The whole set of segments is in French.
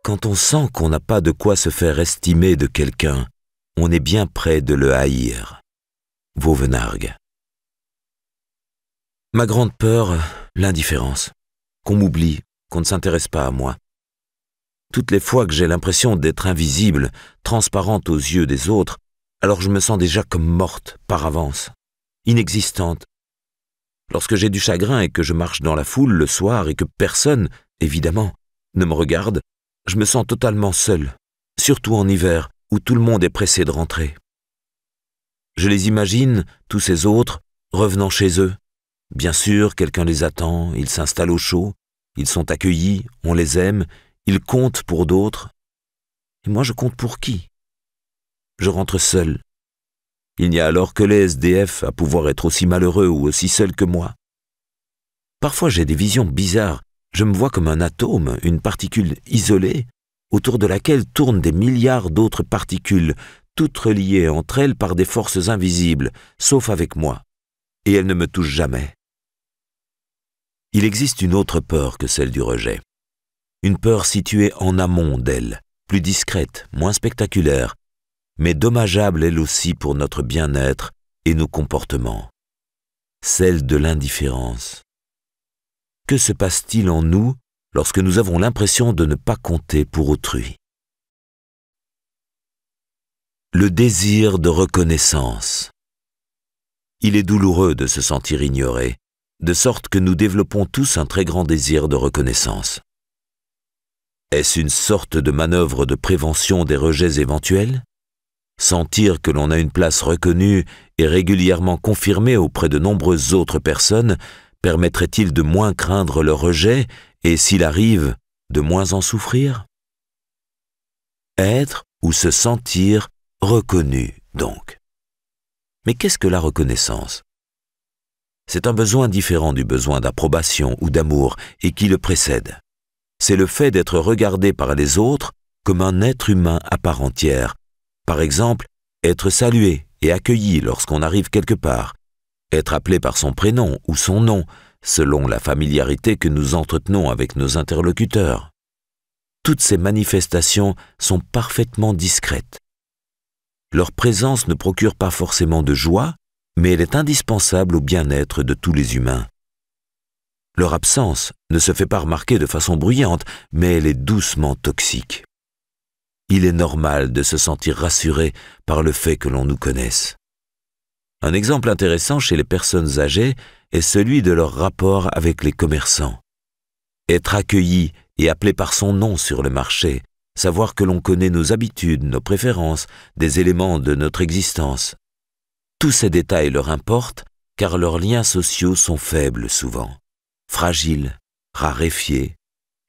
Quand on sent qu'on n'a pas de quoi se faire estimer de quelqu'un, on est bien près de le haïr. Vauvenargues. Ma grande peur, l'indifférence. Qu'on m'oublie, qu'on ne s'intéresse pas à moi. Toutes les fois que j'ai l'impression d'être invisible, transparente aux yeux des autres, alors je me sens déjà comme morte par avance, inexistante. Lorsque j'ai du chagrin et que je marche dans la foule le soir et que personne, évidemment, ne me regarde, je me sens totalement seul, surtout en hiver, où tout le monde est pressé de rentrer. Je les imagine, tous ces autres, revenant chez eux. Bien sûr, quelqu'un les attend, ils s'installent au chaud, ils sont accueillis, on les aime, ils comptent pour d'autres. Et moi, je compte pour qui? Je rentre seul. Il n'y a alors que les SDF à pouvoir être aussi malheureux ou aussi seuls que moi. Parfois, j'ai des visions bizarres. Je me vois comme un atome, une particule isolée, autour de laquelle tournent des milliards d'autres particules, toutes reliées entre elles par des forces invisibles, sauf avec moi. Et elles ne me touchent jamais. Il existe une autre peur que celle du rejet. Une peur située en amont d'elle, plus discrète, moins spectaculaire, mais dommageable elle aussi pour notre bien-être et nos comportements. Celle de l'indifférence. Que se passe-t-il en nous lorsque nous avons l'impression de ne pas compter pour autrui? Le désir de reconnaissance. Il est douloureux de se sentir ignoré, de sorte que nous développons tous un très grand désir de reconnaissance. Est-ce une sorte de manœuvre de prévention des rejets éventuels? Sentir que l'on a une place reconnue et régulièrement confirmée auprès de nombreuses autres personnes permettrait-il de moins craindre le rejet et, s'il arrive, de moins en souffrir? Être ou se sentir reconnu, donc. Mais qu'est-ce que la reconnaissance? C'est un besoin différent du besoin d'approbation ou d'amour et qui le précède. C'est le fait d'être regardé par les autres comme un être humain à part entière. Par exemple, être salué et accueilli lorsqu'on arrive quelque part, être appelé par son prénom ou son nom, selon la familiarité que nous entretenons avec nos interlocuteurs. Toutes ces manifestations sont parfaitement discrètes. Leur présence ne procure pas forcément de joie, mais elle est indispensable au bien-être de tous les humains. Leur absence ne se fait pas remarquer de façon bruyante, mais elle est doucement toxique. Il est normal de se sentir rassuré par le fait que l'on nous connaisse. Un exemple intéressant chez les personnes âgées est celui de leur rapport avec les commerçants. Être accueilli et appelé par son nom sur le marché, savoir que l'on connaît nos habitudes, nos préférences, des éléments de notre existence. Tous ces détails leur importent car leurs liens sociaux sont faibles souvent, fragiles, raréfiés,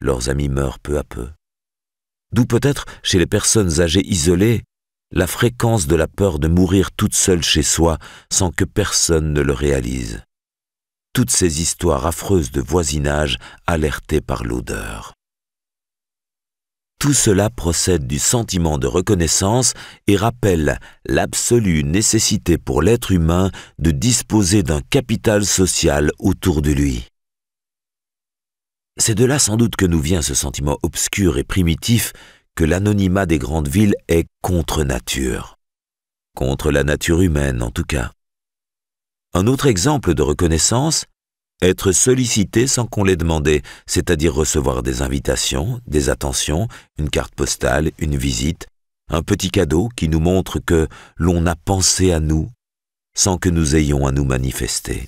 leurs amis meurent peu à peu. D'où peut-être, chez les personnes âgées isolées, la fréquence de la peur de mourir toute seule chez soi sans que personne ne le réalise. Toutes ces histoires affreuses de voisinage alertées par l'odeur. Tout cela procède du sentiment de reconnaissance et rappelle l'absolue nécessité pour l'être humain de disposer d'un capital social autour de lui. C'est de là sans doute que nous vient ce sentiment obscur et primitif que l'anonymat des grandes villes est contre nature. Contre la nature humaine, en tout cas. Un autre exemple de reconnaissance, être sollicité sans qu'on l'ait demandé, c'est-à-dire recevoir des invitations, des attentions, une carte postale, une visite, un petit cadeau qui nous montre que l'on a pensé à nous sans que nous ayons à nous manifester.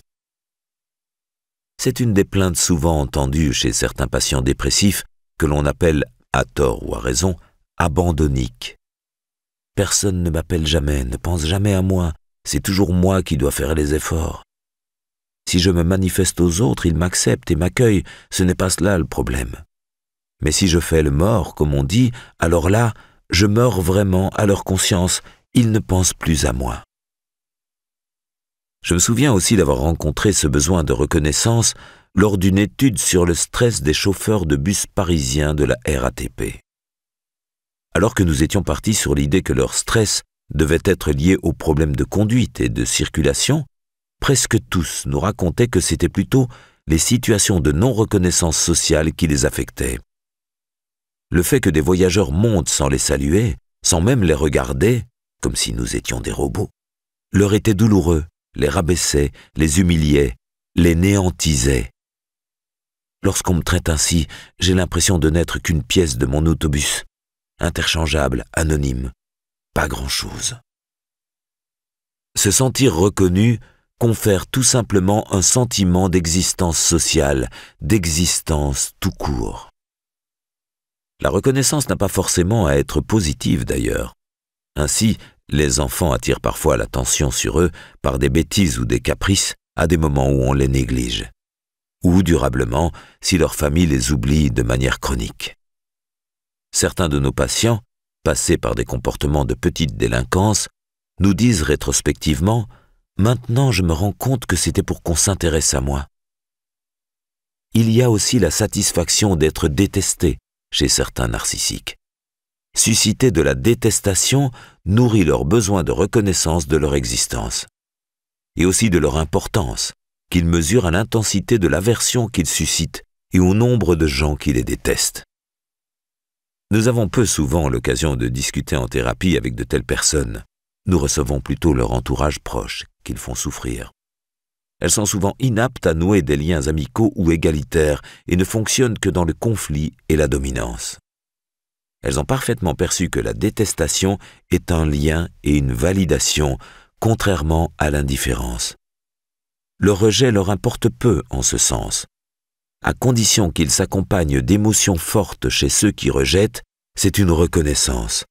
C'est une des plaintes souvent entendues chez certains patients dépressifs que l'on appelle, à tort ou à raison, abandonniques. Personne ne m'appelle jamais, ne pense jamais à moi, c'est toujours moi qui dois faire les efforts. Si je me manifeste aux autres, ils m'acceptent et m'accueillent, ce n'est pas cela le problème. Mais si je fais le mort, comme on dit, alors là, je meurs vraiment à leur conscience, ils ne pensent plus à moi. Je me souviens aussi d'avoir rencontré ce besoin de reconnaissance lors d'une étude sur le stress des chauffeurs de bus parisiens de la RATP. Alors que nous étions partis sur l'idée que leur stress devait être lié aux problèmes de conduite et de circulation, presque tous nous racontaient que c'était plutôt les situations de non-reconnaissance sociale qui les affectaient. Le fait que des voyageurs montent sans les saluer, sans même les regarder, comme si nous étions des robots, leur était douloureux, les rabaissait, les humiliait, les néantisait. Lorsqu'on me traite ainsi, j'ai l'impression de n'être qu'une pièce de mon autobus, interchangeable, anonyme, pas grand-chose. Se sentir reconnu confère tout simplement un sentiment d'existence sociale, d'existence tout court. La reconnaissance n'a pas forcément à être positive d'ailleurs. Ainsi, les enfants attirent parfois l'attention sur eux par des bêtises ou des caprices à des moments où on les néglige, ou durablement si leur famille les oublie de manière chronique. Certains de nos patients, passés par des comportements de petite délinquance, nous disent rétrospectivement « Maintenant je me rends compte que c'était pour qu'on s'intéresse à moi ». Il y a aussi la satisfaction d'être détesté chez certains narcissiques. Susciter de la détestation nourrit leur besoin de reconnaissance de leur existence, et aussi de leur importance, qu'ils mesurent à l'intensité de l'aversion qu'ils suscitent et au nombre de gens qui les détestent. Nous avons peu souvent l'occasion de discuter en thérapie avec de telles personnes. Nous recevons plutôt leur entourage proche, qu'ils font souffrir. Elles sont souvent inaptes à nouer des liens amicaux ou égalitaires et ne fonctionnent que dans le conflit et la dominance. Elles ont parfaitement perçu que la détestation est un lien et une validation, contrairement à l'indifférence. Le rejet leur importe peu en ce sens. À condition qu'il s'accompagne d'émotions fortes chez ceux qui rejettent, c'est une reconnaissance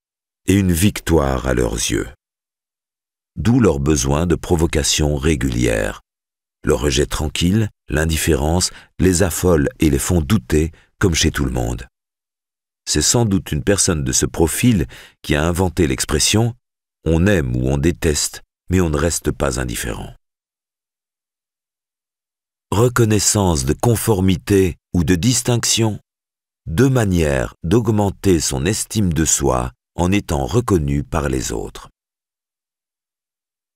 et une victoire à leurs yeux. D'où leur besoin de provocations régulières. Le rejet tranquille, l'indifférence, les affole et les font douter, comme chez tout le monde. C'est sans doute une personne de ce profil qui a inventé l'expression « on aime ou on déteste, mais on ne reste pas indifférent ». Reconnaissance de conformité ou de distinction, deux manières d'augmenter son estime de soi en étant reconnu par les autres.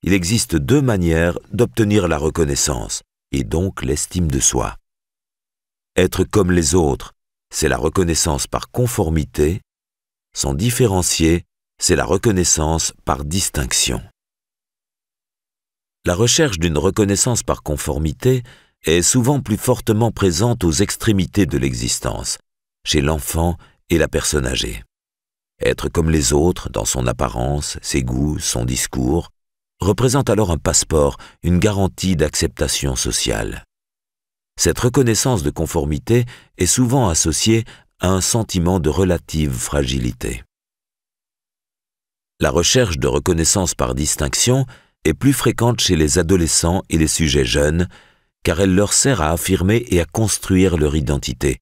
Il existe deux manières d'obtenir la reconnaissance, et donc l'estime de soi. Être comme les autres, c'est la reconnaissance par conformité. S'en différencier, c'est la reconnaissance par distinction. La recherche d'une reconnaissance par conformité est souvent plus fortement présente aux extrémités de l'existence, chez l'enfant et la personne âgée. Être comme les autres dans son apparence, ses goûts, son discours, représente alors un passeport, une garantie d'acceptation sociale. Cette reconnaissance de conformité est souvent associée à un sentiment de relative fragilité. La recherche de reconnaissance par distinction est plus fréquente chez les adolescents et les sujets jeunes, car elle leur sert à affirmer et à construire leur identité,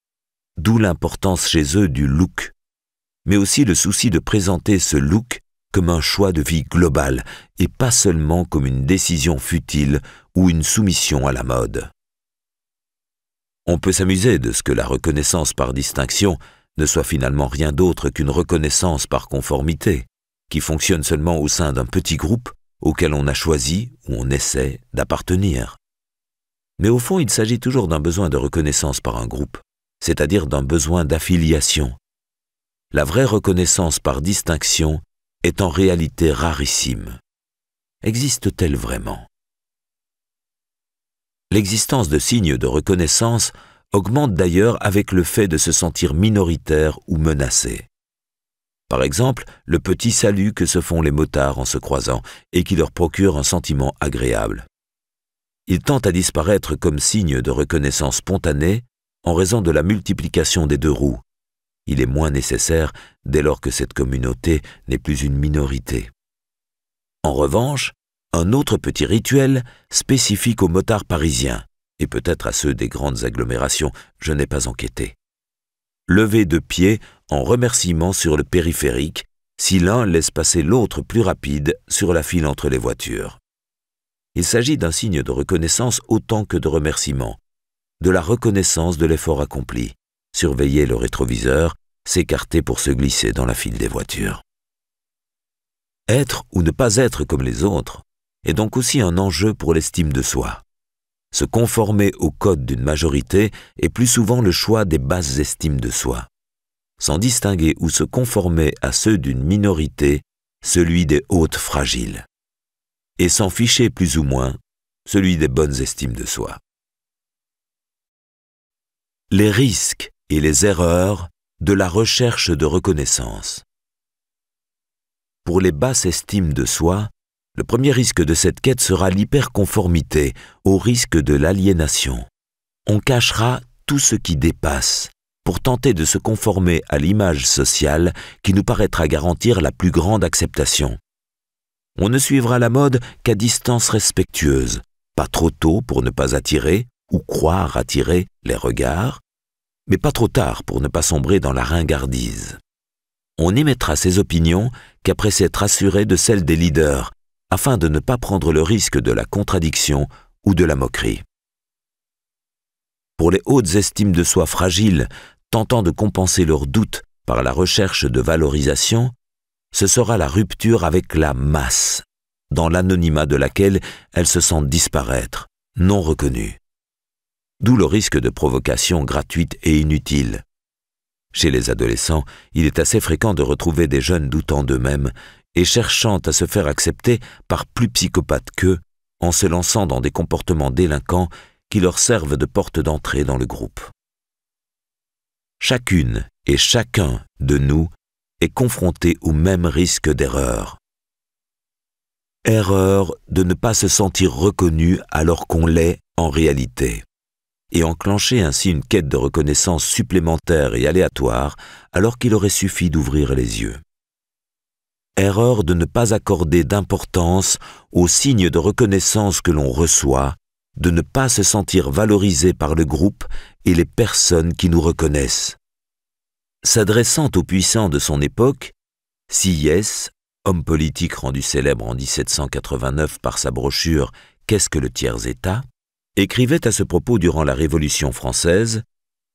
d'où l'importance chez eux du look, mais aussi le souci de présenter ce look comme un choix de vie global et pas seulement comme une décision futile ou une soumission à la mode. On peut s'amuser de ce que la reconnaissance par distinction ne soit finalement rien d'autre qu'une reconnaissance par conformité, qui fonctionne seulement au sein d'un petit groupe auquel on a choisi ou on essaie d'appartenir. Mais au fond, il s'agit toujours d'un besoin de reconnaissance par un groupe, c'est-à-dire d'un besoin d'affiliation. La vraie reconnaissance par distinction est en réalité rarissime. Existe-t-elle vraiment? L'existence de signes de reconnaissance augmente d'ailleurs avec le fait de se sentir minoritaire ou menacé. Par exemple, le petit salut que se font les motards en se croisant et qui leur procure un sentiment agréable. Il tend à disparaître comme signe de reconnaissance spontanée en raison de la multiplication des deux roues. Il est moins nécessaire dès lors que cette communauté n'est plus une minorité. En revanche, un autre petit rituel spécifique aux motards parisiens, et peut-être à ceux des grandes agglomérations, je n'ai pas enquêté. Lever de pied en remerciement sur le périphérique si l'un laisse passer l'autre plus rapide sur la file entre les voitures. Il s'agit d'un signe de reconnaissance autant que de remerciement, de la reconnaissance de l'effort accompli. Surveiller le rétroviseur, s'écarter pour se glisser dans la file des voitures. Être ou ne pas être comme les autres est donc aussi un enjeu pour l'estime de soi. Se conformer au code d'une majorité est plus souvent le choix des basses estimes de soi. sans distinguer ou se conformer à ceux d'une minorité, celui des hôtes fragiles, et s'en ficher plus ou moins, celui des bonnes estimes de soi. Les risques et les erreurs de la recherche de reconnaissance. Pour les basses estimes de soi, le premier risque de cette quête sera l'hyperconformité, au risque de l'aliénation. On cachera tout ce qui dépasse, pour tenter de se conformer à l'image sociale qui nous paraîtra garantir la plus grande acceptation. On ne suivra la mode qu'à distance respectueuse, pas trop tôt pour ne pas attirer ou croire attirer les regards, mais pas trop tard pour ne pas sombrer dans la ringardise. On émettra ses opinions qu'après s'être assuré de celles des leaders, afin de ne pas prendre le risque de la contradiction ou de la moquerie. Pour les hautes estimes de soi fragiles, tentant de compenser leurs doutes par la recherche de valorisation, ce sera la rupture avec la masse, dans l'anonymat de laquelle elles se sentent disparaître, non reconnues. D'où le risque de provocation gratuite et inutile. Chez les adolescents, il est assez fréquent de retrouver des jeunes doutant d'eux-mêmes et cherchant à se faire accepter par plus psychopathes qu'eux, en se lançant dans des comportements délinquants qui leur servent de porte d'entrée dans le groupe. Chacune et chacun de nous est confronté au même risque d'erreur. Erreur de ne pas se sentir reconnu alors qu'on l'est en réalité, et enclencher ainsi une quête de reconnaissance supplémentaire et aléatoire alors qu'il aurait suffi d'ouvrir les yeux. Erreur de ne pas accorder d'importance aux signes de reconnaissance que l'on reçoit, de ne pas se sentir valorisé par le groupe et les personnes qui nous reconnaissent. S'adressant aux puissants de son époque, Sieyès, homme politique rendu célèbre en 1789 par sa brochure « Qu'est-ce que le tiers-État ?», écrivait à ce propos durant la Révolution française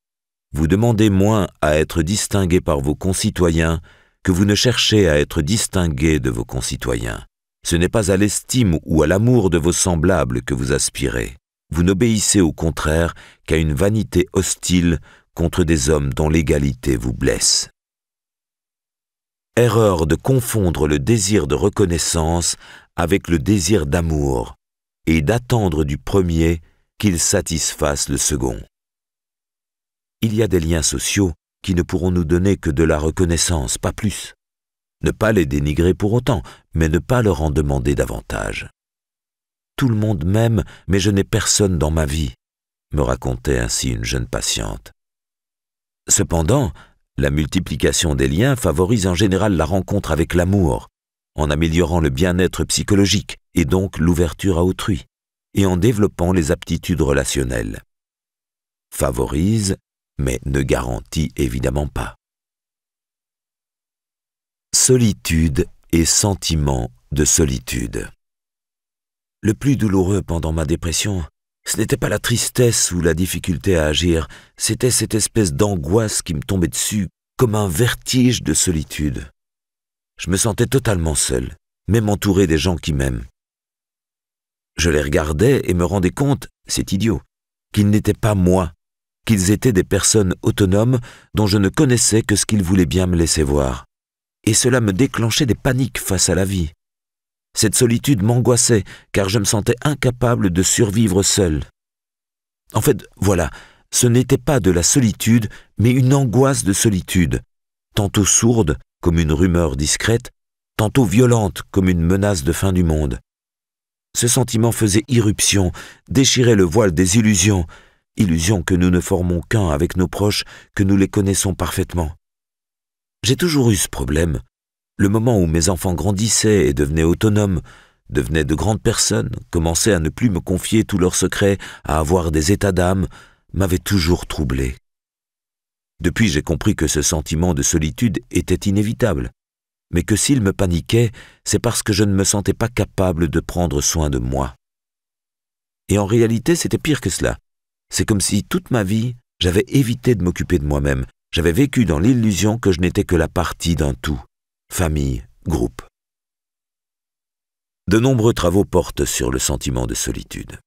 « Vous demandez moins à être distingué par vos concitoyens que vous ne cherchez à être distingué de vos concitoyens. Ce n'est pas à l'estime ou à l'amour de vos semblables que vous aspirez. Vous n'obéissez au contraire qu'à une vanité hostile contre des hommes dont l'égalité vous blesse. » Erreur de confondre le désir de reconnaissance avec le désir d'amour et d'attendre du premier qu'il satisfasse le second. Il y a des liens sociaux qui ne pourront nous donner que de la reconnaissance, pas plus. Ne pas les dénigrer pour autant, mais ne pas leur en demander davantage. Tout le monde m'aime, mais je n'ai personne dans ma vie, me racontait ainsi une jeune patiente. Cependant, la multiplication des liens favorise en général la rencontre avec l'amour, en améliorant le bien-être psychologique et donc l'ouverture à autrui, et en développant les aptitudes relationnelles. Favorise, mais ne garantit évidemment pas. Solitude et sentiment de solitude. Le plus douloureux pendant ma dépression, ce n'était pas la tristesse ou la difficulté à agir, c'était cette espèce d'angoisse qui me tombait dessus comme un vertige de solitude. Je me sentais totalement seul, même entouré des gens qui m'aiment. Je les regardais et me rendais compte, c'est idiot, qu'ils n'étaient pas moi, qu'ils étaient des personnes autonomes dont je ne connaissais que ce qu'ils voulaient bien me laisser voir. Et cela me déclenchait des paniques face à la vie. Cette solitude m'angoissait, car je me sentais incapable de survivre seul. En fait, voilà, ce n'était pas de la solitude, mais une angoisse de solitude, tantôt sourde, comme une rumeur discrète, tantôt violente, comme une menace de fin du monde. Ce sentiment faisait irruption, déchirait le voile des illusions, illusions que nous ne formons qu'un avec nos proches, que nous les connaissons parfaitement. J'ai toujours eu ce problème. Le moment où mes enfants grandissaient et devenaient autonomes, devenaient de grandes personnes, commençaient à ne plus me confier tous leurs secrets, à avoir des états d'âme, m'avait toujours troublé. Depuis, j'ai compris que ce sentiment de solitude était inévitable, mais que s'il me paniquait, c'est parce que je ne me sentais pas capable de prendre soin de moi. Et en réalité, c'était pire que cela. C'est comme si toute ma vie, j'avais évité de m'occuper de moi-même. J'avais vécu dans l'illusion que je n'étais que la partie d'un tout. Famille, groupe. De nombreux travaux portent sur le sentiment de solitude.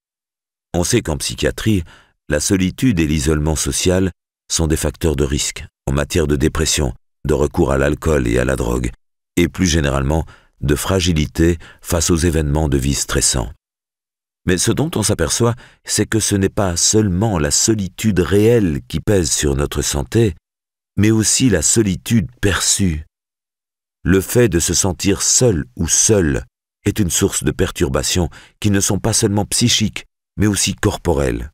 On sait qu'en psychiatrie, la solitude et l'isolement social sont des facteurs de risque, en matière de dépression, de recours à l'alcool et à la drogue, et plus généralement de fragilité face aux événements de vie stressants. Mais ce dont on s'aperçoit, c'est que ce n'est pas seulement la solitude réelle qui pèse sur notre santé, mais aussi la solitude perçue. Le fait de se sentir seul ou seule est une source de perturbations qui ne sont pas seulement psychiques, mais aussi corporelles,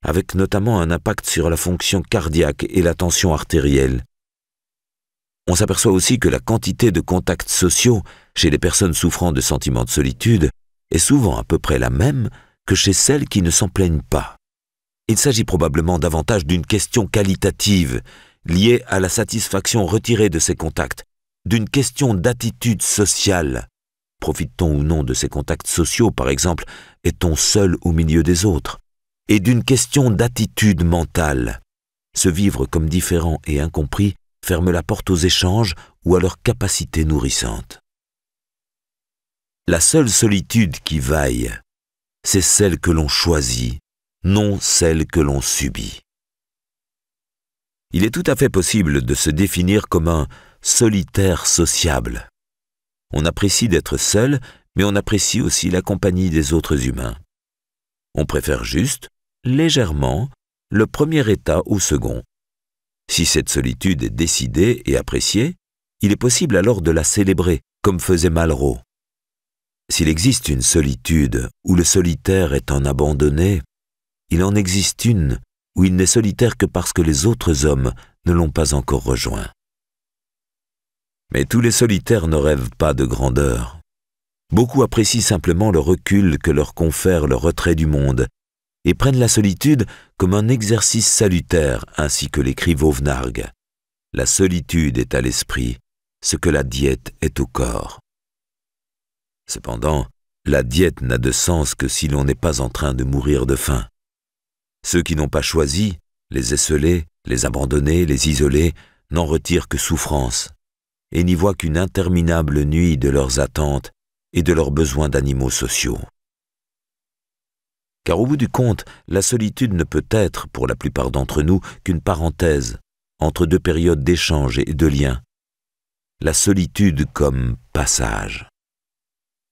avec notamment un impact sur la fonction cardiaque et la tension artérielle. On s'aperçoit aussi que la quantité de contacts sociaux chez les personnes souffrant de sentiments de solitude est souvent à peu près la même que chez celles qui ne s'en plaignent pas. Il s'agit probablement davantage d'une question qualitative, liée à la satisfaction retirée de ces contacts, d'une question d'attitude sociale. Profite-t-on ou non de ces contacts sociaux, par exemple, est-on seul au milieu des autres? Et d'une question d'attitude mentale. Se vivre comme différent et incompris ferme la porte aux échanges ou à leur capacité nourrissante. La seule solitude qui vaille, c'est celle que l'on choisit, non celle que l'on subit. Il est tout à fait possible de se définir comme un solitaire sociable. On apprécie d'être seul, mais on apprécie aussi la compagnie des autres humains. On préfère juste, légèrement, le premier état au second. Si cette solitude est décidée et appréciée, il est possible alors de la célébrer, comme faisait Malraux. S'il existe une solitude où le solitaire est en abandonné, il en existe une où il n'est solitaire que parce que les autres hommes ne l'ont pas encore rejoint. Mais tous les solitaires ne rêvent pas de grandeur. Beaucoup apprécient simplement le recul que leur confère le retrait du monde et prennent la solitude comme un exercice salutaire, ainsi que l'écrit Vauvenargues. La solitude est à l'esprit ce que la diète est au corps. Cependant, la diète n'a de sens que si l'on n'est pas en train de mourir de faim. Ceux qui n'ont pas choisi, les esseulés, les abandonnés, les isolés, n'en retirent que souffrance et n'y voient qu'une interminable nuit de leurs attentes et de leurs besoins d'animaux sociaux. Car au bout du compte, la solitude ne peut être, pour la plupart d'entre nous, qu'une parenthèse entre deux périodes d'échange et de lien. La solitude comme passage.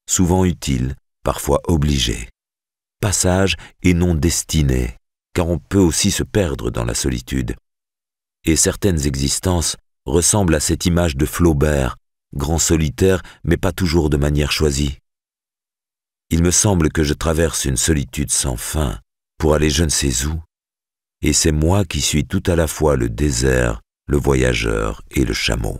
Souvent utile, parfois obligé. Passage et non destiné, car on peut aussi se perdre dans la solitude. Et certaines existences ressemblent à cette image de Flaubert, grand solitaire, mais pas toujours de manière choisie. Il me semble que je traverse une solitude sans fin pour aller je ne sais où, et c'est moi qui suis tout à la fois le désert, le voyageur et le chameau.